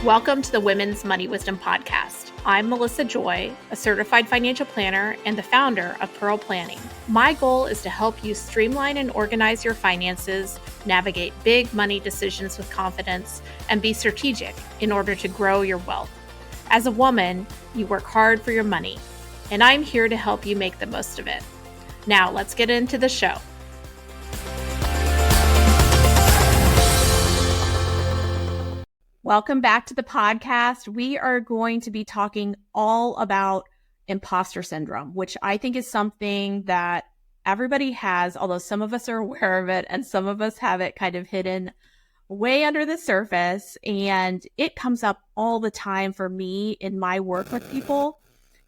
Welcome to the Women's Money Wisdom Podcast. I'm Melissa Joy, a certified financial planner and the founder of Pearl Planning. My goal is to help you streamline and organize your finances, navigate big money decisions with confidence, and be strategic in order to grow your wealth. As a woman, you work hard for your money, and I'm here to help you make the most of it. Now, let's get into the show. Welcome back to the podcast. We are going to be talking all about imposter syndrome, which I think is something that everybody has, although some of us are aware of it and some of us have it kind of hidden way under the surface. And it comes up all the time for me in my work with people.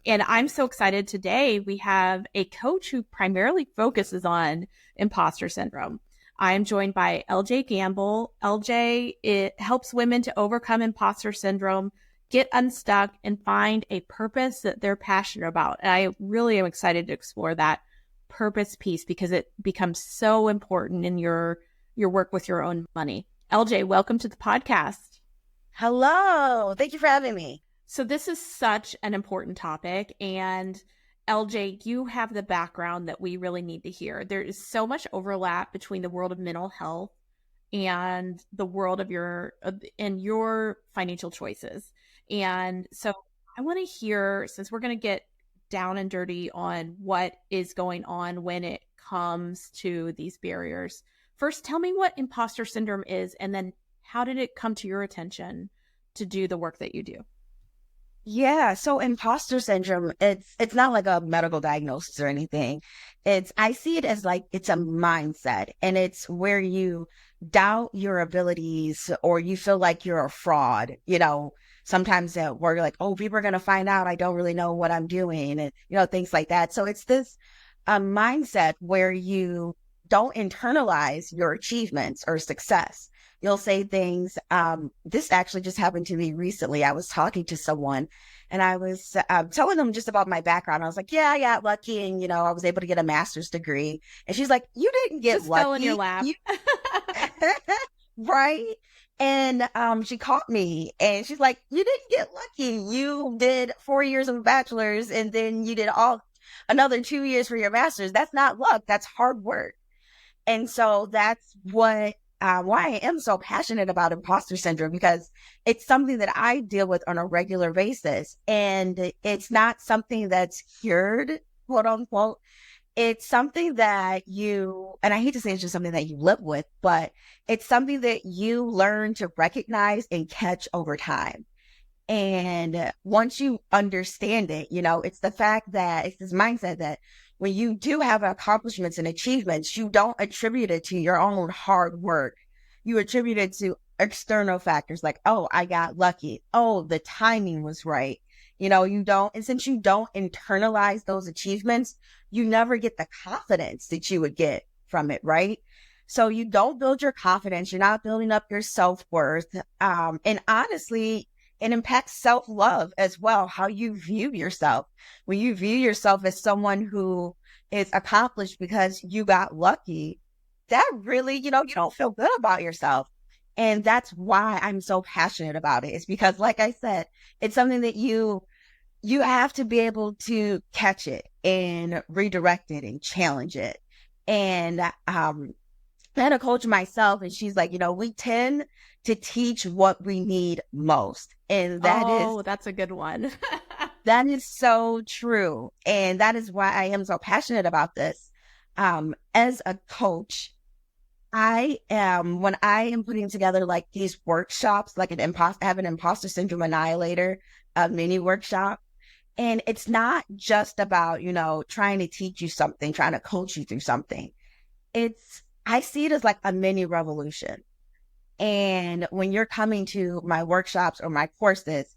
And I'm so excited today. We have a coach who primarily focuses on imposter syndrome. I'm joined by LJ Gamble. LJ, it helps women to overcome imposter syndrome, get unstuck, and find a purpose that they're passionate about. And I really am excited to explore that purpose piece because it becomes so important in your work with your own money. LJ, welcome to the podcast. Hello. Thank you for having me. So this is such an important topic, and LJ, you have the background that we really need to hear. There is so much overlap between the world of mental health and the world of your financial choices. And so I want to hear, since we're going to get down and dirty on what is going on when it comes to these barriers. First, tell me what imposter syndrome is, and then how did it come to your attention to do the work that you do? Yeah, so imposter syndrome, it's not like a medical diagnosis or anything. I see it as like it's a mindset, and it's where you doubt your abilities or you feel like you're a fraud. Sometimes where you're like, oh, people are going to find out I don't really know what I'm doing, and things like that. So it's this mindset where you don't internalize your achievements or success. You'll say things. This actually just happened to me recently. I was talking to someone and I was telling them just about my background. I was like, yeah, I got lucky. And, I was able to get a master's degree. And she's like, you didn't get just lucky. Fell in your lap. Right. And she caught me and she's like, you didn't get lucky. You did 4 years of a bachelor's and then you did another 2 years for your master's. That's not luck. That's hard work. And so that's why I am so passionate about imposter syndrome, because it's something that I deal with on a regular basis. And it's not something that's cured, quote unquote. It's something that and I hate to say it's just something that you live with, but it's something that you learn to recognize and catch over time. And once you understand it, it's the fact that it's this mindset that when you do have accomplishments and achievements, you don't attribute it to your own hard work. You attribute it to external factors like, oh, I got lucky. Oh, the timing was right. And since you don't internalize those achievements, you never get the confidence that you would get from it, right? So you don't build your confidence. You're not building up your self-worth. And honestly, it impacts self-love as well, how you view yourself. When you view yourself as someone who is accomplished because you got lucky, that really, you don't feel good about yourself. And that's why I'm so passionate about it. It's because, like I said, it's something that you have to be able to catch it and redirect it and challenge it. And I had a coach myself, and she's like, we tend to teach what we need most. And that's a good one. That is so true. And that is why I am so passionate about this. As a coach, when I am putting together like these workshops, like I have an imposter syndrome annihilator, mini workshop. And it's not just about, trying to teach you something, trying to coach you through something. I see it as like a mini revolution. And when you're coming to my workshops or my courses,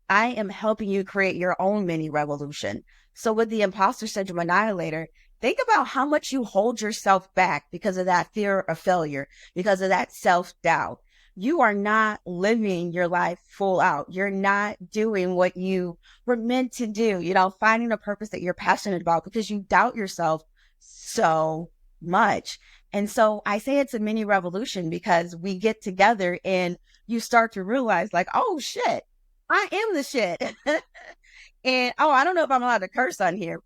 I am helping you create your own mini revolution. So with the imposter syndrome annihilator, think about how much you hold yourself back because of that fear of failure, because of that self-doubt. You are not living your life full out. You're not doing what you were meant to do, finding a purpose that you're passionate about because you doubt yourself so much. And so I say it's a mini revolution because we get together and you start to realize like, oh shit, I am the shit. And oh, I don't know if I'm allowed to curse on here,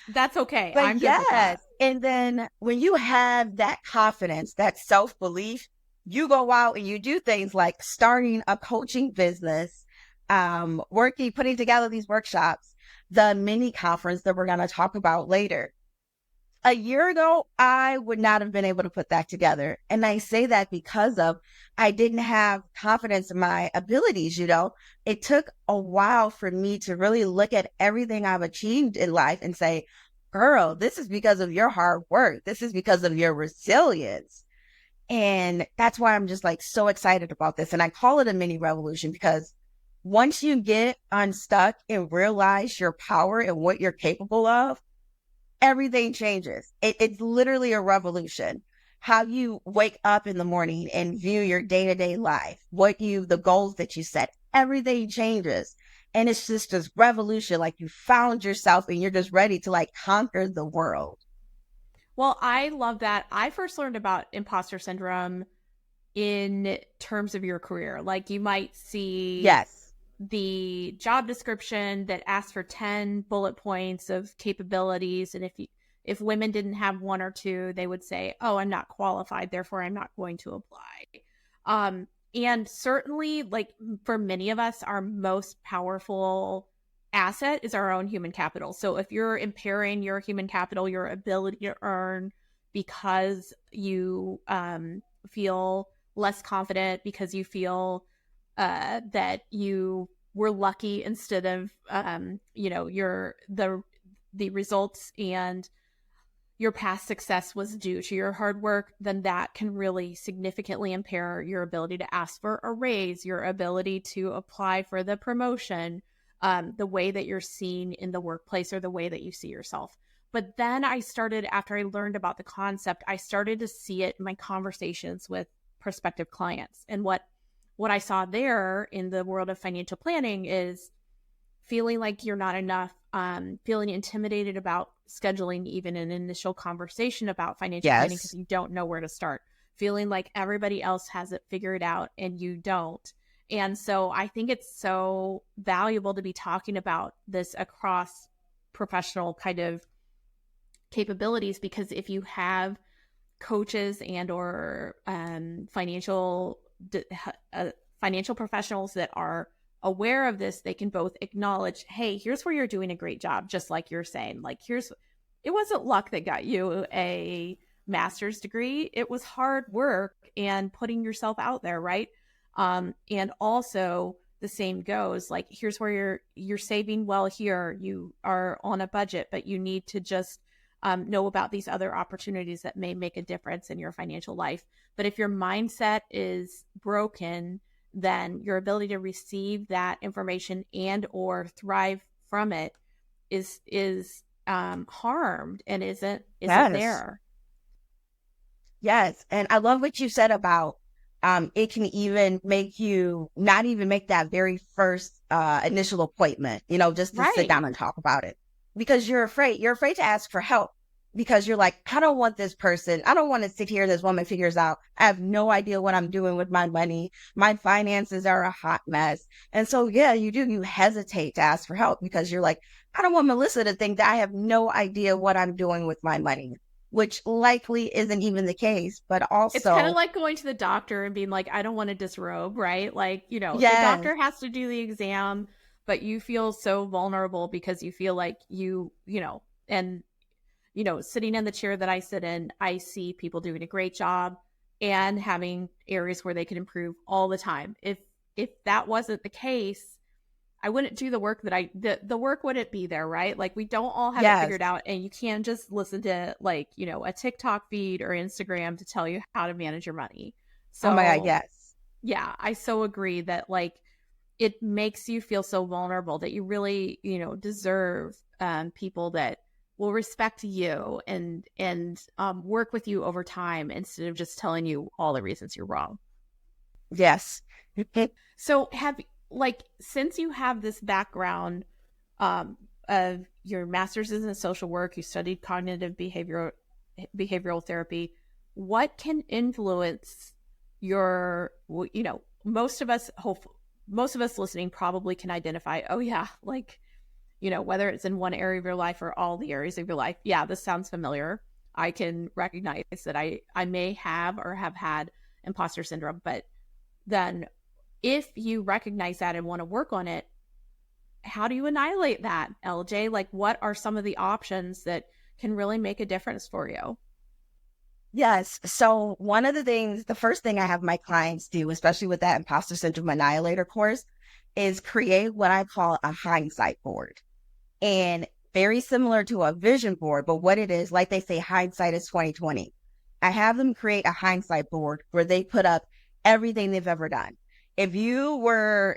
That's okay. but I'm good with yes. that. And then when you have that confidence, that self-belief, you go out and you do things like starting a coaching business, putting together these workshops, the mini conference that we're going to talk about later. A year ago, I would not have been able to put that together. And I say that because of I didn't have confidence in my abilities, you know. It took a while for me to really look at everything I've achieved in life and say, girl, this is because of your hard work. This is because of your resilience. And that's why I'm just like so excited about this. And I call it a mini revolution because once you get unstuck and realize your power and what you're capable of, everything changes. It's literally a revolution. How you wake up in the morning and view your day to day life, the goals that you set, everything changes. And it's just this revolution. Like you found yourself and you're just ready to like conquer the world. Well, I love that. I first learned about imposter syndrome in terms of your career. Like you might see Yes. the job description that asks for 10 bullet points of capabilities, and if women didn't have one or two, they would say, oh, I'm not qualified, therefore I'm not going to apply. And certainly, like for many of us, our most powerful asset is our own human capital. So if you're impairing your human capital, your ability to earn, because you feel less confident, because you feel that you were lucky instead of your the results and your past success was due to your hard work, then that can really significantly impair your ability to ask for a raise, your ability to apply for the promotion, the way that you're seen in the workplace, or the way that you see yourself. But then after I learned about the concept, I started to see it in my conversations with prospective clients. And what I saw there in the world of financial planning is feeling like you're not enough, feeling intimidated about scheduling even an initial conversation about financial planning because Yes. you don't know where to start, feeling like everybody else has it figured out and you don't. And so I think it's so valuable to be talking about this across professional kind of capabilities, because if you have coaches and or financial professionals that are aware of this, they can both acknowledge, hey, here's where you're doing a great job, just like you're saying, like it wasn't luck that got you a master's degree, it was hard work and putting yourself out there, right? And also the same goes, like here's where you're saving well, here you are on a budget, but you need to just know about these other opportunities that may make a difference in your financial life. But if your mindset is broken, then your ability to receive that information and or thrive from it is harmed and isn't Yes. there. Yes. And I love what you said about it can even make you not even make that very first initial appointment, you know, just to sit Right. down and talk about it because you're afraid. You're afraid to ask for help because you're like, I don't want this person. I don't want to sit here. This woman figures out I have no idea what I'm doing with my money. My finances are a hot mess. And so, yeah, you hesitate to ask for help because you're like, I don't want Melissa to think that I have no idea what I'm doing with my money, which likely isn't even the case, but It's kind of also, like going to the doctor and being like, I don't want to disrobe, right? Like, the yes, doctor has to do the exam, but you feel so vulnerable because you feel like and sitting in the chair that I sit in, I see people doing a great job and having areas where they can improve all the time. If that wasn't the case, I wouldn't do the work the work wouldn't be there, right? Like we don't all have it yes. figured out, and you can't just listen to like, a TikTok feed or Instagram to tell you how to manage your money. Oh my God, So yes. yeah, I so agree that like it makes you feel so vulnerable that you really, deserve people that will respect you and work with you over time instead of just telling you all the reasons you're wrong. Yes. So since you have this background of your master's is in social work, you studied cognitive behavioral therapy, what can influence your, most of us, most of us listening probably can identify, oh yeah, like, whether it's in one area of your life or all the areas of your life. Yeah, this sounds familiar. I can recognize that I may have or have had imposter syndrome. But then if you recognize that and want to work on it, how do you annihilate that, LJ? Like, what are some of the options that can really make a difference for you? Yes. So one of the things, the first thing I have my clients do, especially with that imposter syndrome annihilator course, is create what I call a hindsight board. And very similar to a vision board, but what it is, like they say, hindsight is 2020. I have them create a hindsight board where they put up everything they've ever done. If you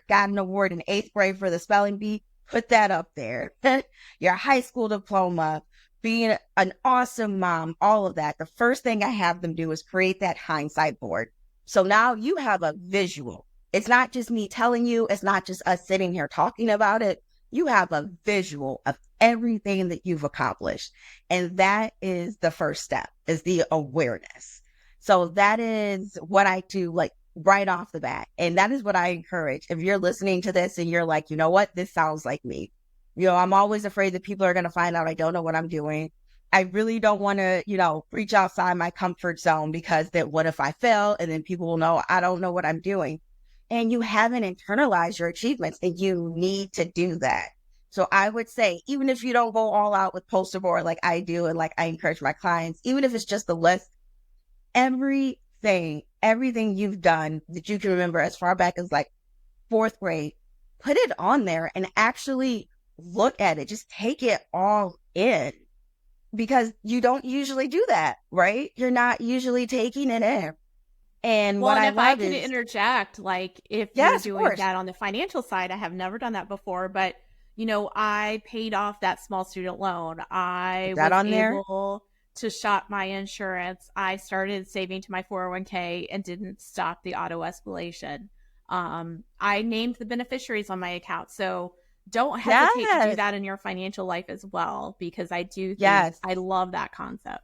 got an award in 8th grade for the spelling bee, put that up there. Your high school diploma, being an awesome mom, all of that. The first thing I have them do is create that hindsight board. So now you have a visual. It's not just me telling you. It's not just us sitting here talking about it. You have a visual of everything that you've accomplished. And that is the first step, is the awareness. So that is what I do, like right off the bat. And that is what I encourage. If you're listening to this and you're like, you know what, this sounds like me. I'm always afraid that people are going to find out I don't know what I'm doing. I really don't want to, reach outside my comfort zone, because that what if I fail, and then people will know I don't know what I'm doing. And you haven't internalized your achievements, and you need to do that. So I would say, even if you don't go all out with poster board like I do, and like I encourage my clients, even if it's just a list, everything you've done that you can remember as far back as like 4th grade, put it on there and actually look at it. Just take it all in, because you don't usually do that, right? You're not usually taking it in. And Well, what and I if I love could is, interject, like if you're yes, of doing course, that on the financial side, I have never done that before, but I paid off that small student loan. put I that was on there. able to shop my insurance. I started saving to my 401k and didn't stop the auto escalation. I named the beneficiaries on my account. So don't hesitate to do Yes, that in your financial life as well, because I do think yes, I love that concept.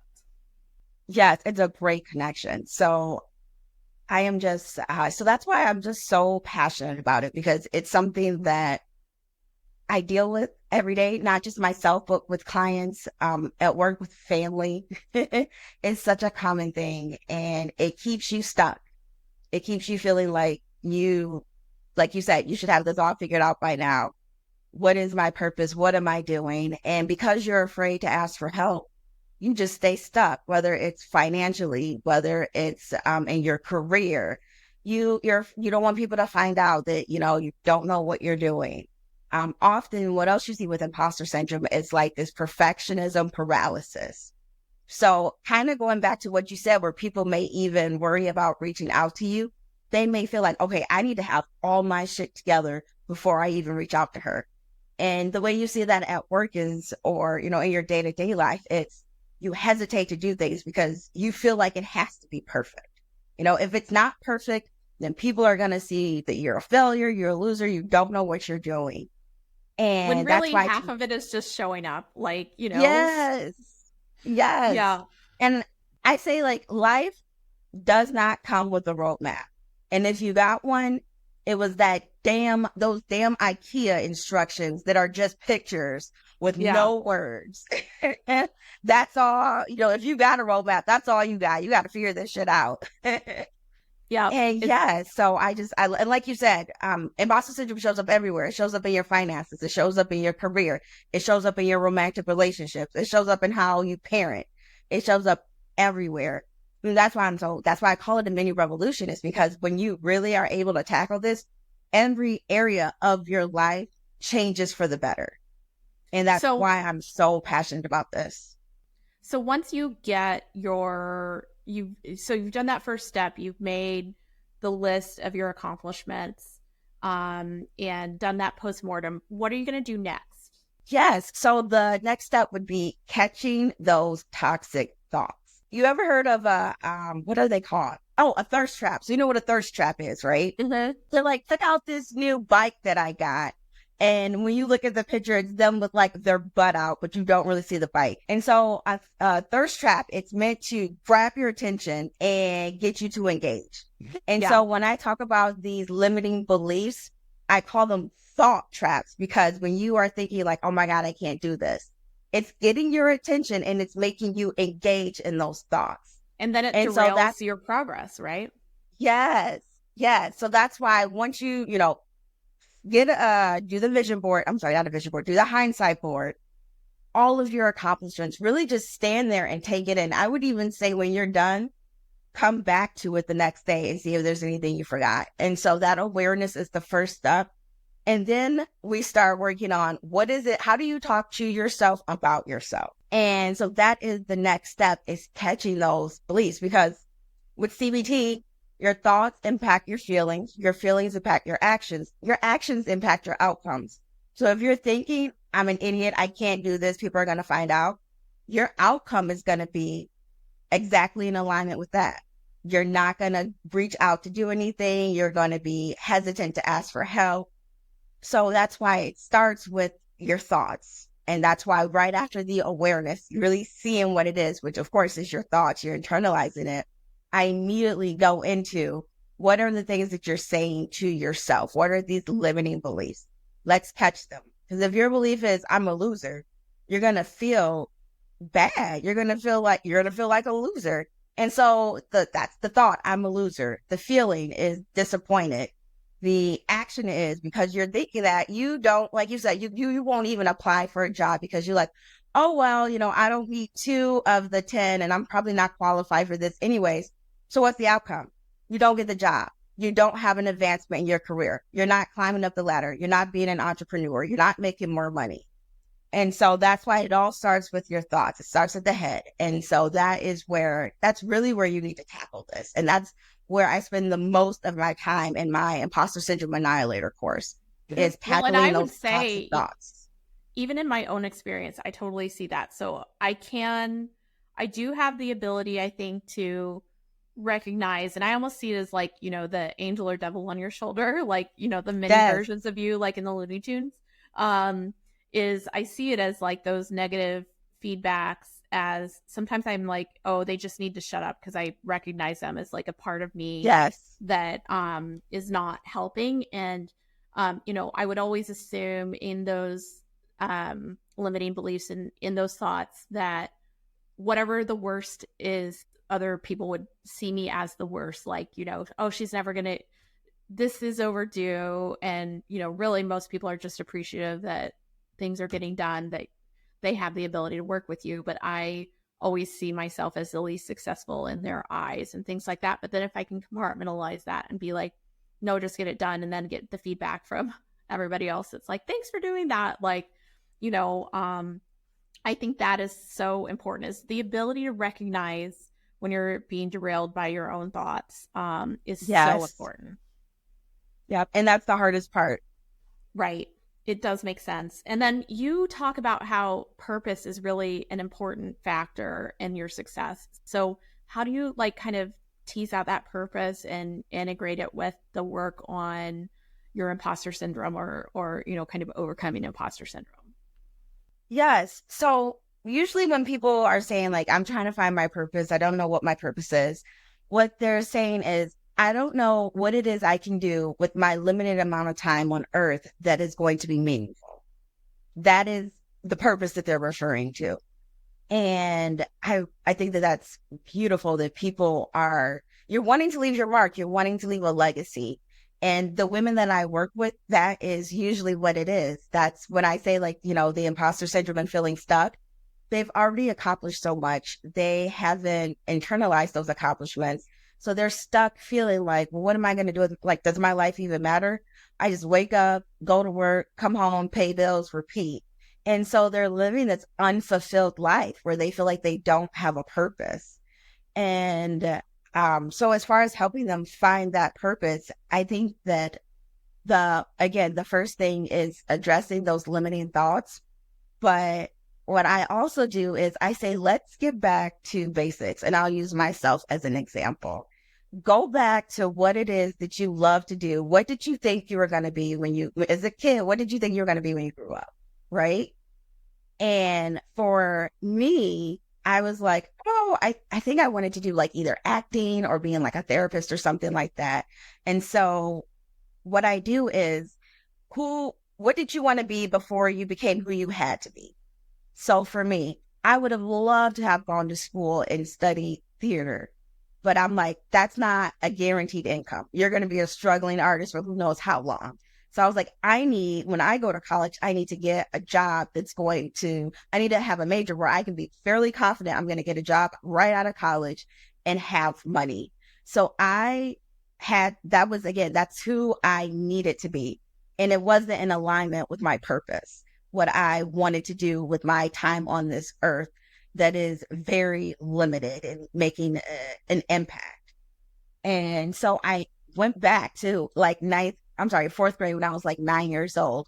yes. It's a great connection. So I am just, so that's why I'm just so passionate about it, because it's something that I deal with every day, not just myself, but with clients, at work, with family. It's such a common thing, and it keeps you stuck. It keeps you feeling like you said, you should have this all figured out by now. What is my purpose? What am I doing? And because you're afraid to ask for help, you just stay stuck, whether it's financially, whether it's in your career. You don't want people to find out that, you don't know what you're doing. Often what else you see with imposter syndrome is like this perfectionism paralysis. So kind of going back to what you said, where people may even worry about reaching out to you, they may feel like, okay, I need to have all my shit together before I even reach out to her. And the way you see that at work is, or, in your day to day life, it's you hesitate to do things because you feel like it has to be perfect. If it's not perfect, then people are going to see that you're a failure, you're a loser, you don't know what you're doing. When And that's really why, half of it is just showing up, like, yes, yes. yeah. And I say, like, life does not come with a roadmap. And if you got one, it was those damn IKEA instructions that are just pictures with Yeah. no words. That's all, if you got a roadmap, that's all you got. You got to figure this shit out. Yeah. And It's yeah, so and like you said, imposter syndrome shows up everywhere. It shows up in your finances. It shows up in your career. It shows up in your romantic relationships. It shows up in how you parent. It shows up everywhere. And that's why I call it a mini revolution, is because when you really are able to tackle this, every area of your life changes for the better. And that's so why I'm so passionate about this. so once you get you've done that first step, you've made the list of your accomplishments, and done that postmortem. What are you going to do next? Yes. So the next step would be catching those toxic thoughts. You ever heard of what are they called? Oh, a thirst trap. So you know what a thirst trap is, right? Mm-hmm. They're like, check out this new bike that I got. And when you look at the picture, it's them with like their butt out, but you don't really see the bite. And so thirst trap, it's meant to grab your attention and get you to engage. And Yeah. so when I talk about these limiting beliefs, I call them thought traps, because when you are thinking like, oh my God, I can't do this, it's getting your attention and it's making you engage in those thoughts. And then it And so derails that's, your progress, right? yes, yes. So that's why once you know, do the vision board. I'm sorry, not a vision board, do the hindsight board, all of your accomplishments, really just stand there and take it in. I would even say when you're done, come back to it the next day and see if there's anything you forgot. And so that awareness is the first step. And then we start working on what is it? How do you talk to yourself about yourself? And so that is the next step, is catching those beliefs, because with CBT, your thoughts impact your feelings impact your actions impact your outcomes. So if you're thinking, I'm an idiot, I can't do this, people are going to find out, your outcome is going to be exactly in alignment with that. You're not going to reach out to do anything. You're going to be hesitant to ask for help. So that's why it starts with your thoughts. And that's why right after the awareness, really seeing what it is, which of course is your thoughts, you're internalizing it, I immediately go into what are the things that you're saying to yourself? What are these limiting beliefs? Let's catch them. Because if your belief is I'm a loser, you're going to feel bad. You're going to feel like a loser. And so that's the thought, I'm a loser. The feeling is disappointed. The action is, because you're thinking that, you don't, like you said, you won't even apply for a job because you're like, oh, well, I don't meet 2 of the 10 and I'm probably not qualified for this anyways. So what's the outcome? You don't get the job. You don't have an advancement in your career. You're not climbing up the ladder. You're not being an entrepreneur. You're not making more money. And so that's why it all starts with your thoughts. It starts at the head. And so that's really where you need to tackle this. And that's where I spend the most of my time in my Imposter Syndrome Annihilator course, is Well, and I tackling would those toxic say, thoughts. even in my own experience, I totally see that. So I do have the ability, I think, to recognize, and I almost see it as like, the angel or devil on your shoulder, like, the mini Yes. versions of you, like in the Looney Tunes. Is I see it as like those negative feedbacks, as sometimes I'm like, oh, they just need to shut up, because I recognize them as like a part of me Yes. that is not helping. And I would always assume in those limiting beliefs and in those thoughts that whatever the worst is, other people would see me as the worst, like, oh, she's never gonna, this is overdue. And really most people are just appreciative that things are getting done, that they have the ability to work with you. But I always see myself as the least successful in their eyes and things like that. But then if I can compartmentalize that and be like, no, just get it done, and then get the feedback from everybody else, it's like, thanks for doing that. Like, I think that is so important, is the ability to recognize when you're being derailed by your own thoughts, is so Yes. important. Yep. And that's the hardest part. Right. It does make sense. And then you talk about how purpose is really an important factor in your success. So how do you like kind of tease out that purpose and integrate it with the work on your imposter syndrome, or kind of overcoming imposter syndrome? Yes. So usually when people are saying like, I'm trying to find my purpose, I don't know what my purpose is, what they're saying is, I don't know what it is I can do with my limited amount of time on earth that is going to be meaningful. That is the purpose that they're referring to. And I think that that's beautiful, that you're wanting to leave your mark, you're wanting to leave a legacy. And the women that I work with, that is usually what it is. That's when I say like, the imposter syndrome and feeling stuck, they've already accomplished so much. They haven't internalized those accomplishments. So they're stuck feeling like, well, what am I going to do? Like, does my life even matter? I just wake up, go to work, come home, pay bills, repeat. And so they're living this unfulfilled life where they feel like they don't have a purpose. And so as far as helping them find that purpose, I think that the first thing is addressing those limiting thoughts. But what I also do is I say, let's get back to basics. And I'll use myself as an example. go back to what it is that you love to do. What did you think you were going to be as a kid? What did you think you were going to be when you grew up? Right. And for me, I was like, oh, I think I wanted to do like either acting or being like a therapist or something like that. And so what I do is what did you want to be before you became who you had to be? So for me, I would have loved to have gone to school and studied theater, but I'm like, that's not a guaranteed income. You're going to be a struggling artist for who knows how long. So I was like, when I go to college, I need to get a job I need to have a major where I can be fairly confident I'm going to get a job right out of college and have money. So that's who I needed to be. And it wasn't in alignment with my purpose, what I wanted to do with my time on this earth that is very limited and making an impact. And so I went back to like fourth grade when I was like 9 years old.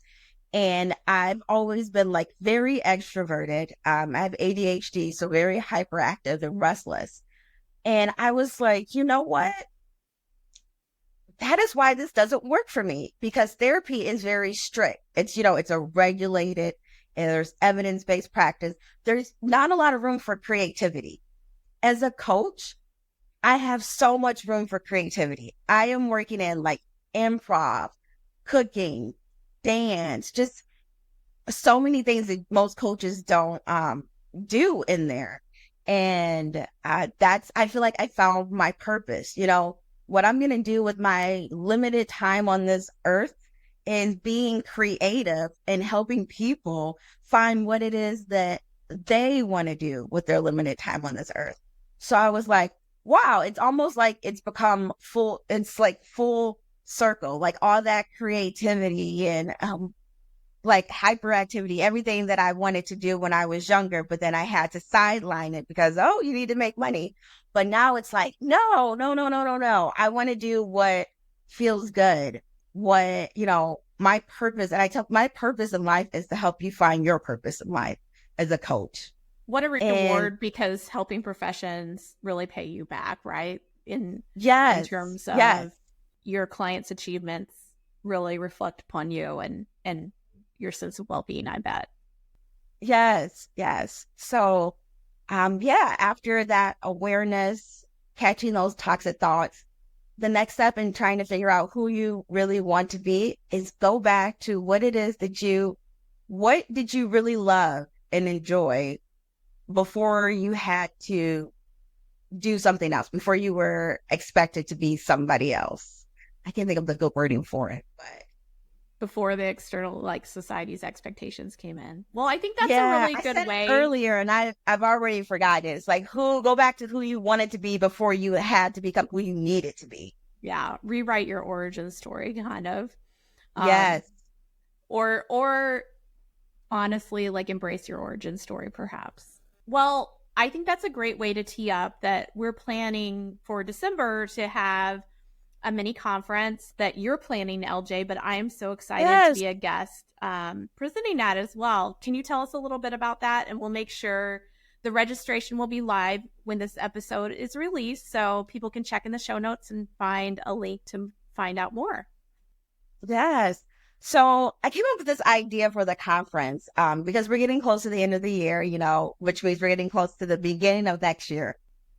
And I've always been like very extroverted. I have ADHD, so very hyperactive and restless. And I was like, you know what? That is why this doesn't work for me, because therapy is very strict. It's a regulated and there's evidence-based practice. There's not a lot of room for creativity. As a coach, I have so much room for creativity. I am working in like improv, cooking, dance, just so many things that most coaches don't do in there. And I feel like I found my purpose. What I'm going to do with my limited time on this earth is being creative and helping people find what it is that they want to do with their limited time on this earth. So I was like, wow, it's almost like it's become full circle, like all that creativity and like hyperactivity, everything that I wanted to do when I was younger, but then I had to sideline it because, oh, you need to make money. But now it's like, no, no, no, no, no, no. I want to do what feels good, my purpose. And my purpose in life is to help you find your purpose in life as a coach. What a reward, because helping professions really pay you back, right? In terms of your clients' achievements really reflect upon you and your sense of well-being, I bet. Yes. So, after that awareness, catching those toxic thoughts, the next step in trying to figure out who you really want to be is go back to what it is what did you really love and enjoy before you had to do something else, before you were expected to be somebody else. I can't think of the good wording for it, but before the external, like, society's expectations came in. Well, I think that's a really good way. Earlier, and I've already forgotten. It's like go back to who you wanted to be before you had to become who you needed to be. Yeah, rewrite your origin story, kind of. Yes. Or honestly, like, embrace your origin story, perhaps. Well, I think that's a great way to tee up that we're planning for December to have a mini conference that you're planning, LJ, but I am so excited to be a guest presenting that as well. Can you tell us a little bit about that? And we'll make sure the registration will be live when this episode is released, so people can check in the show notes and find a link to find out more. Yes. So I came up with this idea for the conference because we're getting close to the end of the year, which means we're getting close to the beginning of next year.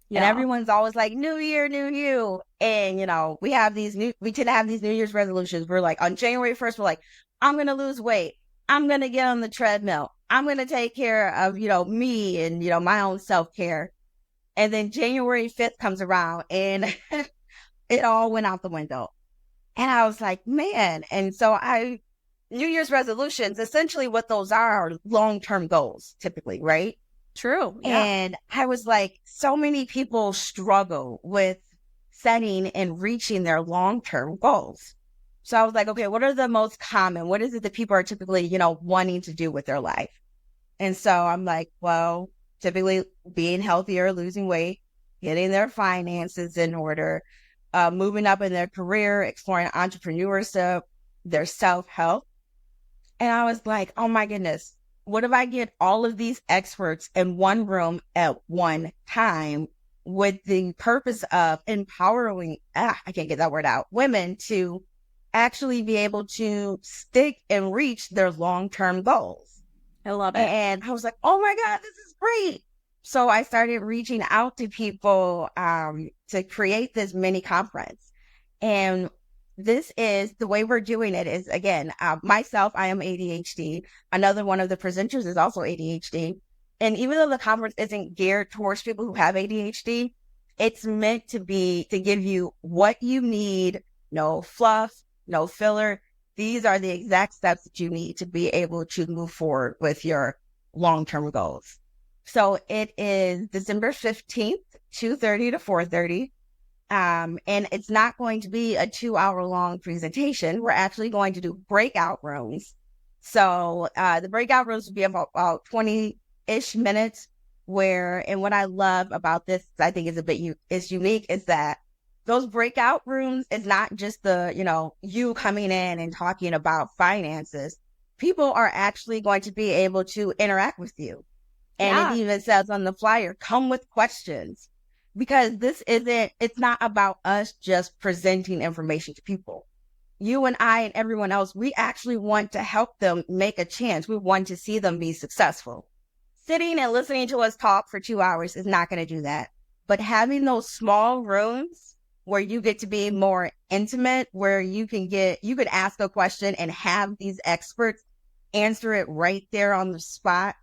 Yeah. And everyone's always like, new year, new you. And, we tend to have these New Year's resolutions. We're like, on January 1st, we're like, I'm going to lose weight. I'm going to get on the treadmill. I'm going to take care of, me and, my own self-care. And then January 5th comes around and it all went out the window. And I was like, man. And so New Year's resolutions, essentially what those are long-term goals, typically, right? True. Yeah. And I was like, so many people struggle with setting and reaching their long-term goals. So I was like, okay, what are the most common? What is it that people are typically, wanting to do with their life? And so I'm like, well, typically being healthier, losing weight, getting their finances in order, moving up in their career, exploring entrepreneurship, their self-help. And I was like, oh my goodness, what if I get all of these experts in one room at one time with the purpose of empowering, I can't get that word out, women to actually be able to stick and reach their long-term goals. I love it. And I was like, oh my God, this is great. So I started reaching out to people to create this mini conference. And this is the way we're doing it is, again, myself, I am ADHD. Another one of the presenters is also ADHD. And even though the conference isn't geared towards people who have ADHD, it's meant to be to give you what you need, no fluff, no filler. These are the exact steps that you need to be able to move forward with your long-term goals. So it is December 15th, 2:30 to 4:30. And it's not going to be a 2-hour long presentation. We're actually going to do breakout rooms. So the breakout rooms will be about 20-ish minutes and what I love about this, I think is unique, is that those breakout rooms is not just you coming in and talking about finances. People are actually going to be able to interact with you. And it even says on the flyer, come with questions, because it's not about us just presenting information to people. You and I and everyone else, we actually want to help them make a chance. We want to see them be successful. Sitting and listening to us talk for 2 hours is not going to do that. But having those small rooms where you get to be more intimate, where you could ask a question and have these experts answer it right there on the spot.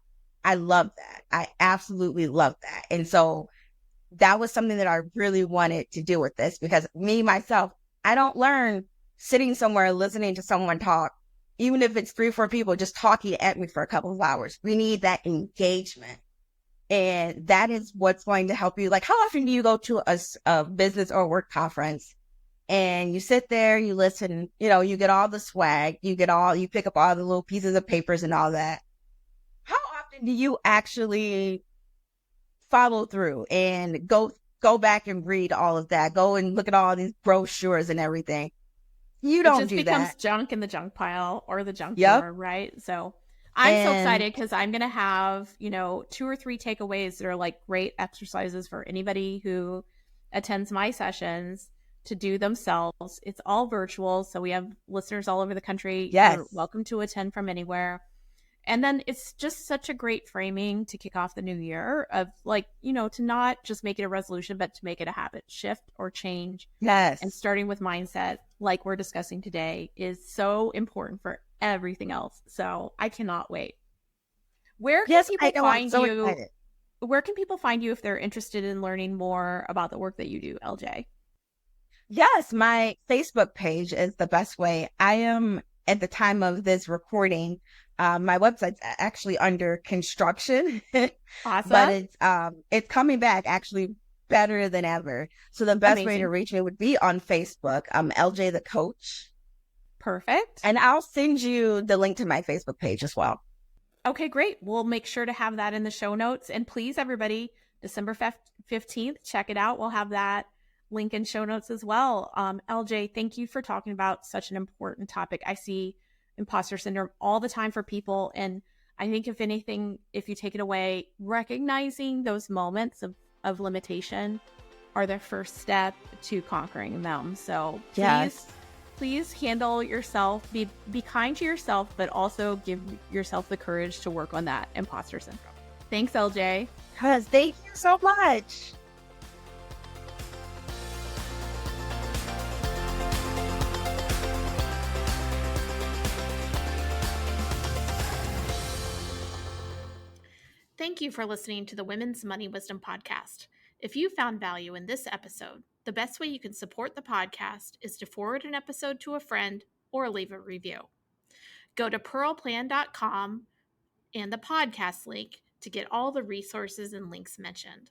I love that. I absolutely love that. And so that was something that I really wanted to do with this, because myself, I don't learn sitting somewhere listening to someone talk, even if it's 3 or 4 people just talking at me for a couple of hours. We need that engagement. And that is what's going to help you. Like, how often do you go to a business or work conference and you sit there, you listen, you get all the swag, you pick up all the little pieces of papers and all that. How often do you actually follow through and go back and read all of that? Go and look at all these brochures and everything. You don't do that. It just becomes junk in the junk pile or the junk drawer, right? So I'm so excited because I'm going to have, 2 or 3 takeaways that are like great exercises for anybody who attends my sessions to do themselves. It's all virtual. So we have listeners all over the country. Yes. You're welcome to attend from anywhere. And then it's just such a great framing to kick off the new year of to not just make it a resolution, but to make it a habit shift or change. Yes. And starting with mindset, like we're discussing today, is so important for everything else. So I cannot wait. Where can people find you? Excited. Where can people find you if they're interested in learning more about the work that you do, LJ? Yes, my Facebook page is the best way. I am, at the time of this recording, my website's actually under construction. Awesome. But it's coming back actually better than ever. So the best way to reach me would be on Facebook. I'm LJ the Coach. Perfect. And I'll send you the link to my Facebook page as well. Okay, great. We'll make sure to have that in the show notes. And please, everybody, December 15th, check it out. We'll have that link in show notes as well. LJ, thank you for talking about such an important topic. I see imposter syndrome all the time for people. And I think if anything, if you take it away, recognizing those moments of limitation are the first step to conquering them. So please handle yourself, be kind to yourself, but also give yourself the courage to work on that imposter syndrome. Thanks, LJ. Thank you so much. Thank you for listening to the Women's Money Wisdom Podcast. If you found value in this episode, the best way you can support the podcast is to forward an episode to a friend or leave a review. Go to pearlplan.com and the podcast link to get all the resources and links mentioned.